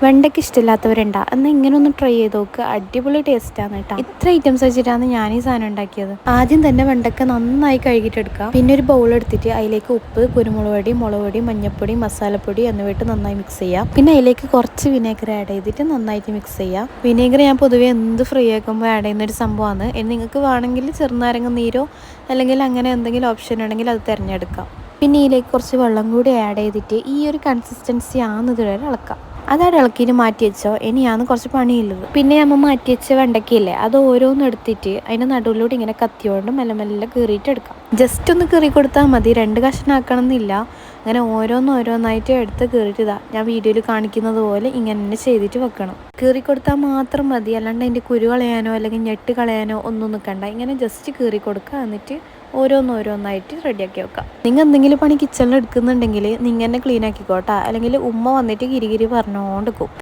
വെണ്ടയ്ക്ക് ഇഷ്ടമില്ലാത്തവരുണ്ടാ എന്നാൽ ഇങ്ങനെ ഒന്ന് ട്രൈ ചെയ്ത് നോക്കുക. അടിപൊളി ടേസ്റ്റാണ് കേട്ടോ. ഇത്ര ഐറ്റംസ് വെച്ചിട്ടാണ് ഞാൻ ഈ സാധനം ഉണ്ടാക്കിയത്. ആദ്യം തന്നെ വെണ്ടയ്ക്ക നന്നായി കഴുകിയിട്ടെടുക്കുക. പിന്നെ ഒരു ബൗൾ എടുത്തിട്ട് അതിലേക്ക് ഉപ്പ്, കുരുമുളക് പൊടി, മുളക് പൊടി, മഞ്ഞൾപ്പൊടി, മസാലപ്പൊടി എന്നിവയിട്ട് നന്നായി മിക്സ് ചെയ്യുക. പിന്നെ അതിലേക്ക് കുറച്ച് വിനേഗർ ആഡ് ചെയ്തിട്ട് നന്നായിട്ട് മിക്സ് ചെയ്യുക. വിനേഗർ ഞാൻ പൊതുവേ എന്ത് ഫ്രൈ ആക്കുമ്പോൾ ആഡ് ചെയ്യുന്ന ഒരു സംഭവമാണ്. നിങ്ങൾക്ക് വേണമെങ്കിൽ ചെറുനാരങ്ങ നീരോ അല്ലെങ്കിൽ അങ്ങനെ എന്തെങ്കിലും ഓപ്ഷൻ ഉണ്ടെങ്കിൽ അത് തിരഞ്ഞെടുക്കാം. പിന്നെ ഇതിലേക്ക് കുറച്ച് വെള്ളം കൂടി ആഡ് ചെയ്തിട്ട് ഈ ഒരു കൺസിസ്റ്റൻസി ആകുന്നത് വരെ ഇളക്കാം. അതവിടെ ഇളക്കിയിട്ട് മാറ്റി വെച്ചോ. ഇനിയാണ് കുറച്ച് പണിയുള്ളത്. പിന്നെ നമ്മൾ മാറ്റി വെച്ച വെണ്ടയ്ക്കയില്ലേ, അത് ഓരോന്നും എടുത്തിട്ട് അതിൻ്റെ നടുവിലൂടെ ഇങ്ങനെ കത്തിയോണ്ട് മെല്ലെ മെല്ലെ കീറിയിട്ട് എടുക്കാം. ജസ്റ്റ് ഒന്ന് കീറി കൊടുത്താൽ മതി, 2 കഷ്ണമാക്കണം എന്നില്ല. അങ്ങനെ ഓരോന്നായിട്ട് എടുത്ത് കീറിയിട്ട് ഞാൻ വീഡിയോയിൽ കാണിക്കുന്നത് പോലെ ഇങ്ങനെ തന്നെ ചെയ്തിട്ട് വെക്കണം. കീറി കൊടുത്താൽ മാത്രം മതി, അല്ലാണ്ട് അതിൻ്റെ കുരു കളയാനോ അല്ലെങ്കിൽ ഞെട്ട് കളയാനോ ഒന്നും നിൽക്കണ്ട. ഇങ്ങനെ ജസ്റ്റ് കീറി കൊടുക്കുക. എന്നിട്ട് ഓരോന്നായിട്ട് റെഡിയാക്കി വെക്കാം. നിങ്ങൾ എന്തെങ്കിലും പണി കിച്ചണിൽ എടുക്കുന്നുണ്ടെങ്കിൽ നിങ്ങൾ തന്നെ ക്ലീൻ ആക്കിക്കോട്ടാ. അല്ലെങ്കിൽ ഉമ്മ വന്നിട്ട് കിരി പറഞ്ഞുകൊണ്ടിരിക്കും.